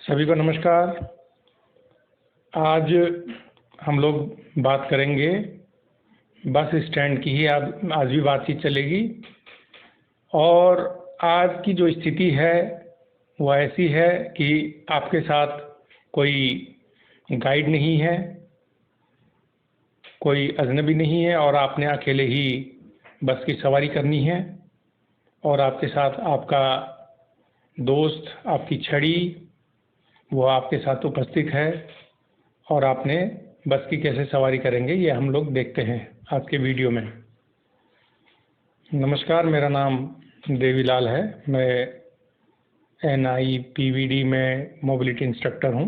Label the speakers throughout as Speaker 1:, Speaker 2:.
Speaker 1: सभी को नमस्कार। आज हम लोग बात करेंगे बस स्टैंड की ही। आज भी बातचीत चलेगी। और आज की जो स्थिति है वो ऐसी है कि आपके साथ कोई गाइड नहीं है, कोई अजनबी नहीं है और आपने अकेले ही बस की सवारी करनी है। और आपके साथ आपका दोस्त, आपकी छड़ी, वो आपके साथ उपस्थित है। और आपने बस की कैसे सवारी करेंगे ये हम लोग देखते हैं आज के वीडियो में। नमस्कार, मेरा नाम देवीलाल है। मैं NIPVD में मोबिलिटी इंस्ट्रक्टर हूँ।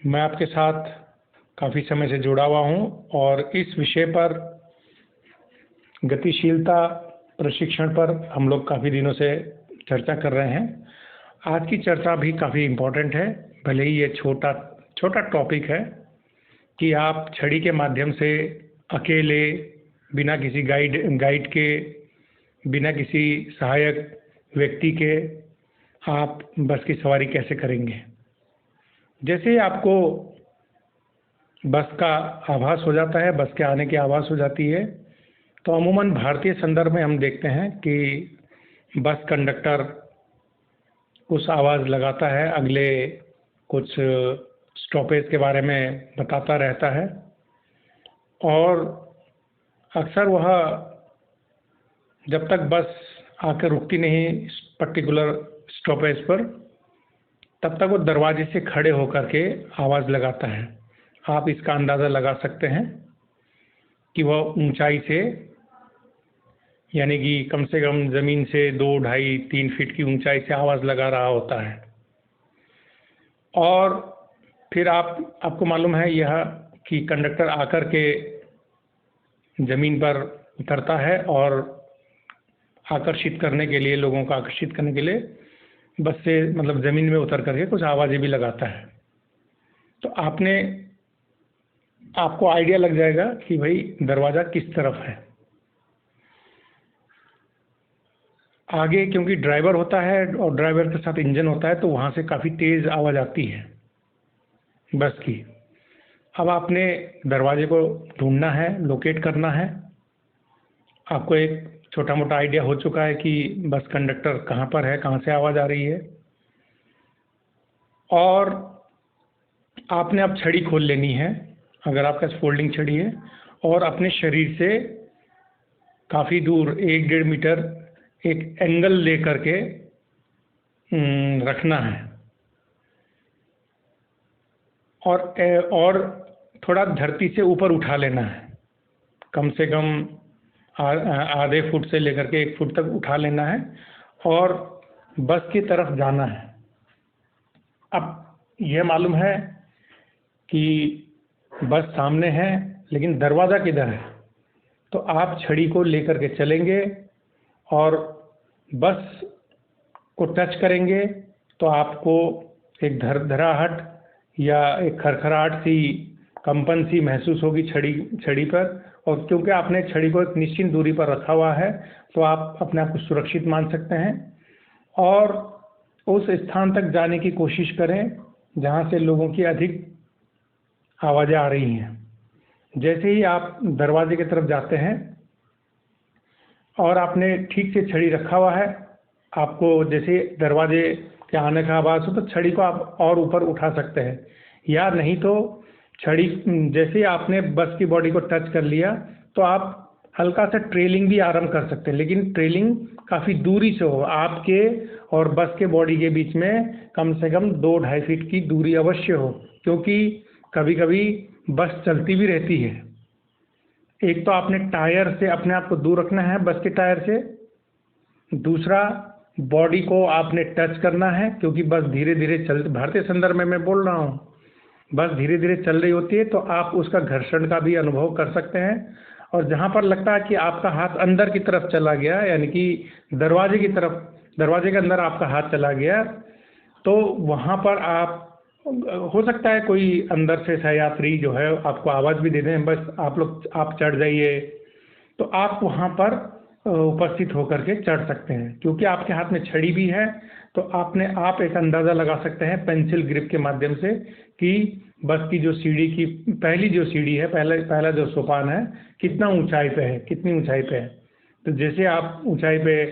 Speaker 1: मैं आपके साथ काफ़ी समय से जुड़ा हुआ हूँ और इस विषय पर, गतिशीलता प्रशिक्षण पर, हम लोग काफ़ी दिनों से चर्चा कर रहे हैं। आज की चर्चा भी काफ़ी इम्पोर्टेंट है, भले ही ये छोटा टॉपिक है कि आप छड़ी के माध्यम से अकेले, बिना किसी गाइड के, बिना किसी सहायक व्यक्ति के आप बस की सवारी कैसे करेंगे। जैसे ही आपको बस का आभास हो जाता है, बस के आने की आभास हो जाती है, तो अमूमन भारतीय संदर्भ में हम देखते हैं कि बस कंडक्टर उस आवाज़ लगाता है, अगले कुछ स्टॉपेज के बारे में बताता रहता है। और अक्सर वह जब तक बस आकर रुकती नहीं पर्टिकुलर स्टॉपेज पर, तब तक वो दरवाजे से खड़े होकर के आवाज़ लगाता है। आप इसका अंदाज़ा लगा सकते हैं कि वह ऊंचाई से, यानी कि कम से कम ज़मीन से 2, 2.5, 3 फीट की ऊंचाई से आवाज़ लगा रहा होता है। और फिर आपको मालूम है यह कि कंडक्टर आकर के ज़मीन पर उतरता है और आकर्षित करने के लिए, लोगों को आकर्षित करने के लिए बस से मतलब ज़मीन में उतर करके कुछ आवाज़ें भी लगाता है। तो आपको आइडिया लग जाएगा कि भाई दरवाज़ा किस तरफ है। आगे क्योंकि ड्राइवर होता है और ड्राइवर के साथ इंजन होता है, तो वहाँ से काफ़ी तेज़ आवाज़ आती है बस की। अब आपने दरवाजे को ढूंढना है, लोकेट करना है। आपको एक छोटा मोटा आइडिया हो चुका है कि बस कंडक्टर कहाँ पर है, कहाँ से आवाज़ आ रही है। और आपने अब छड़ी खोल लेनी है, अगर आपके पास फोल्डिंग छड़ी है, और अपने शरीर से काफ़ी दूर 1-1.5 मीटर एक एंगल ले करके रखना है। और थोड़ा धरती से ऊपर उठा लेना है, कम से कम आधे फुट से लेकर के 1 फुट तक उठा लेना है और बस की तरफ जाना है। अब यह मालूम है कि बस सामने है, लेकिन दरवाज़ा किधर है। तो आप छड़ी को लेकर के चलेंगे और बस को टच करेंगे तो आपको एक धड़धड़ाहट या एक खरखराहट सी, कंपन सी महसूस होगी छड़ी पर। और क्योंकि आपने छड़ी को एक निश्चित दूरी पर रखा हुआ है, तो आप अपने आप को सुरक्षित मान सकते हैं और उस स्थान तक जाने की कोशिश करें जहाँ से लोगों की अधिक आवाज़ें आ रही हैं। जैसे ही आप दरवाजे की तरफ जाते हैं और आपने ठीक से छड़ी रखा हुआ है, आपको जैसे दरवाजे के आने का आवाज़ हो तो छड़ी को आप और ऊपर उठा सकते हैं, या नहीं तो छड़ी जैसे ही आपने बस की बॉडी को टच कर लिया तो आप हल्का सा ट्रेलिंग भी आरंभ कर सकते हैं, लेकिन ट्रेलिंग काफ़ी दूरी से हो। आपके और बस के बॉडी के बीच में कम से कम 2-2.5 फीट की दूरी अवश्य हो, क्योंकि कभी कभी बस चलती भी रहती है। एक तो आपने टायर से अपने आप को दूर रखना है, बस के टायर से। दूसरा, बॉडी को आपने टच करना है, क्योंकि बस धीरे धीरे भारतीय संदर्भ में मैं बोल रहा हूँ, बस धीरे धीरे चल रही होती है, तो आप उसका घर्षण का भी अनुभव कर सकते हैं। और जहाँ पर लगता है कि आपका हाथ अंदर की तरफ चला गया, यानी कि दरवाजे की तरफ, दरवाजे के अंदर आपका हाथ चला गया, तो वहाँ पर आप, हो सकता है कोई अंदर से सहयात्री जो है आपको आवाज़ भी दे दें, बस आप चढ़ जाइए। तो आप वहाँ पर उपस्थित होकर के चढ़ सकते हैं। क्योंकि आपके हाथ में छड़ी भी है तो आप एक अंदाज़ा लगा सकते हैं पेंसिल ग्रिप के माध्यम से कि बस की जो सीढ़ी की पहली जो सीढ़ी है, पहला जो सोपान है, कितना ऊंचाई पे है, कितनी ऊंचाई पे है। तो जैसे आप ऊंचाई पे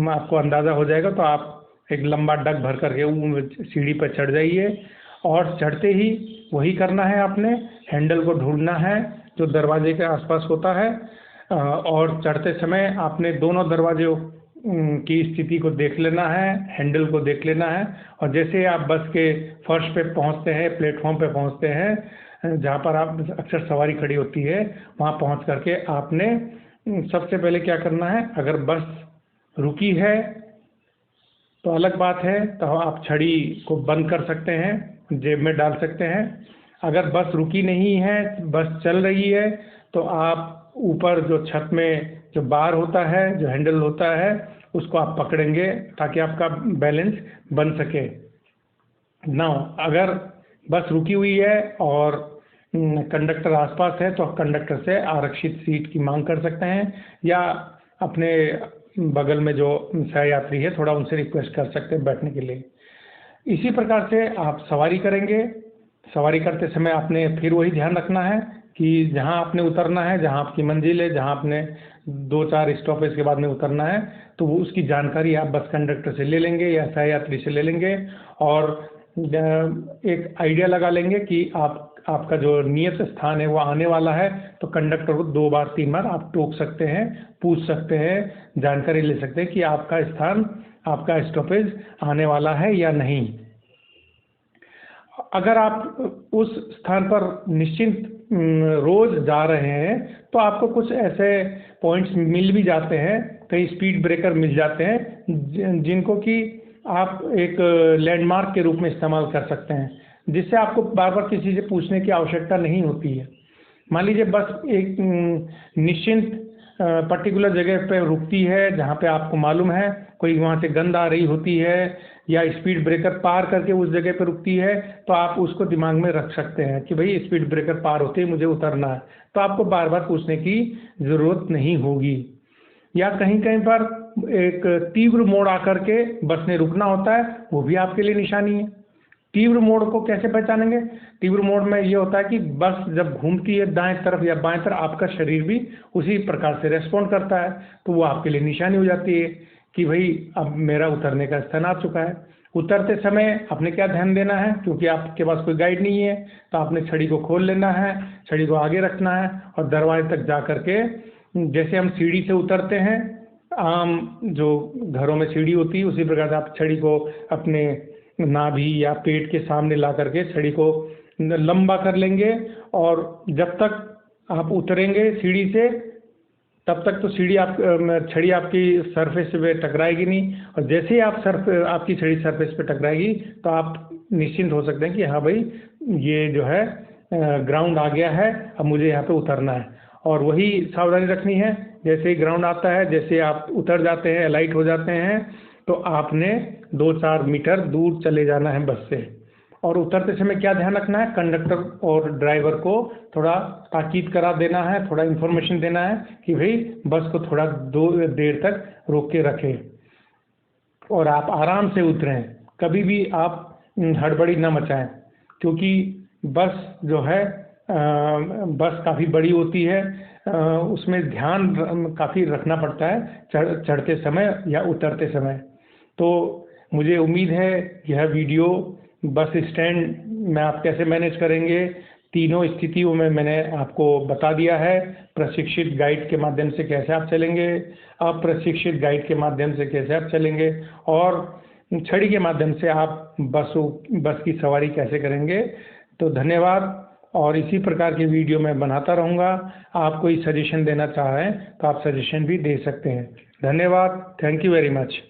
Speaker 1: आपको अंदाज़ा हो जाएगा तो आप एक लंबा डग भर करके सीढ़ी पर चढ़ जाइए। और चढ़ते ही वही करना है, आपने हैंडल को ढूंढना है जो दरवाजे के आसपास होता है। और चढ़ते समय आपने दोनों दरवाजों की स्थिति को देख लेना है, हैंडल को देख लेना है। और जैसे आप बस के फर्श पे पहुंचते हैं, प्लेटफॉर्म पे पहुंचते हैं, जहां पर आप अक्सर सवारी खड़ी होती है, वहां पहुंच करके आपने सबसे पहले क्या करना है, अगर बस रुकी है तो अलग बात है, तो आप छड़ी को बंद कर सकते हैं, जेब में डाल सकते हैं। अगर बस रुकी नहीं है, बस चल रही है, तो आप ऊपर जो छत में जो बार होता है, जो हैंडल होता है, उसको आप पकड़ेंगे ताकि आपका बैलेंस बन सके। नाउ अगर बस रुकी हुई है और कंडक्टर आसपास है तो कंडक्टर से आरक्षित सीट की मांग कर सकते हैं, या अपने बगल में जो सहयात्री है थोड़ा उनसे रिक्वेस्ट कर सकते हैं बैठने के लिए। इसी प्रकार से आप सवारी करेंगे। सवारी करते समय आपने फिर वही ध्यान रखना है कि जहां आपने उतरना है, जहां आपकी मंजिल है, जहां आपने 2-4 स्टॉपेज के बाद में उतरना है, तो वो उसकी जानकारी आप बस कंडक्टर से ले लेंगे या सहयात्री से ले लेंगे। और एक आइडिया लगा लेंगे कि आपका जो नियत स्थान है वो आने वाला है, तो कंडक्टर को 2 बार 3 बार आप टोक सकते हैं, पूछ सकते हैं, जानकारी ले सकते हैं कि आपका स्थान, आपका स्टॉपेज आने वाला है या नहीं। अगर आप उस स्थान पर निश्चिंत रोज जा रहे हैं तो आपको कुछ ऐसे पॉइंट्स मिल भी जाते हैं, कई स्पीड ब्रेकर मिल जाते हैं जिनको कि आप एक लैंडमार्क के रूप में इस्तेमाल कर सकते हैं, जिससे आपको बार बार किसी से पूछने की आवश्यकता नहीं होती है। मान लीजिए बस एक निश्चिंत पर्टिकुलर जगह पे रुकती है जहाँ पे आपको मालूम है कोई वहाँ से गंध आ रही होती है, या स्पीड ब्रेकर पार करके उस जगह पे रुकती है, तो आप उसको दिमाग में रख सकते हैं कि भाई स्पीड ब्रेकर पार होते ही मुझे उतरना है, तो आपको बार बार पूछने की ज़रूरत नहीं होगी। या कहीं कहीं पर एक तीव्र मोड़ आकर के बस ने रुकना होता है, वो भी आपके लिए निशानी है। तीव्र मोड़ को कैसे पहचानेंगे? तीव्र मोड़ में ये होता है कि बस जब घूमती है दाएं तरफ या बाएं तरफ, आपका शरीर भी उसी प्रकार से रेस्पॉन्ड करता है, तो वो आपके लिए निशानी हो जाती है कि भाई अब मेरा उतरने का स्थान आ चुका है। उतरते समय आपने क्या ध्यान देना है, क्योंकि आपके पास कोई गाइड नहीं है, तो आपने छड़ी को खोल लेना है, छड़ी को आगे रखना है और दरवाजे तक जा करके, जैसे हम सीढ़ी से उतरते हैं, आम जो घरों में सीढ़ी होती है उसी प्रकार से आप छड़ी को अपने नाभि या पेट के सामने ला करके छड़ी को लंबा कर लेंगे। और जब तक आप उतरेंगे सीढ़ी से तब तक तो छड़ी आपकी सरफेस पे टकराएगी नहीं, और जैसे ही आपकी छड़ी सरफेस पे टकराएगी तो आप निश्चिंत हो सकते हैं कि हाँ भाई ये जो है ग्राउंड आ गया है, अब मुझे यहाँ पे उतरना है। और वही सावधानी रखनी है, जैसे ही ग्राउंड आता है, जैसे आप उतर जाते हैं, अलाइट हो जाते हैं, तो आपने 2-4 मीटर दूर चले जाना है बस से। और उतरते समय क्या ध्यान रखना है, कंडक्टर और ड्राइवर को थोड़ा ताकीद करा देना है, थोड़ा इन्फॉर्मेशन देना है कि भाई बस को थोड़ा देर तक रोक के रखें और आप आराम से उतरें। कभी भी आप हड़बड़ी न मचाएं, क्योंकि बस जो है बस काफ़ी बड़ी होती है, उसमें ध्यान काफ़ी रखना पड़ता है चढ़ते समय या उतरते समय। तो मुझे उम्मीद है यह वीडियो बस स्टैंड में आप कैसे मैनेज करेंगे, तीनों स्थितियों में मैंने आपको बता दिया है। प्रशिक्षित गाइड के माध्यम से कैसे आप चलेंगे, अप्रशिक्षित गाइड के माध्यम से कैसे आप चलेंगे, और छड़ी के माध्यम से आप बस की सवारी कैसे करेंगे। तो धन्यवाद, और इसी प्रकार की वीडियो मैं बनाता रहूँगा। आप कोई सजेशन देना चाहें तो आप सजेशन भी दे सकते हैं। धन्यवाद, थैंक यू वेरी मच।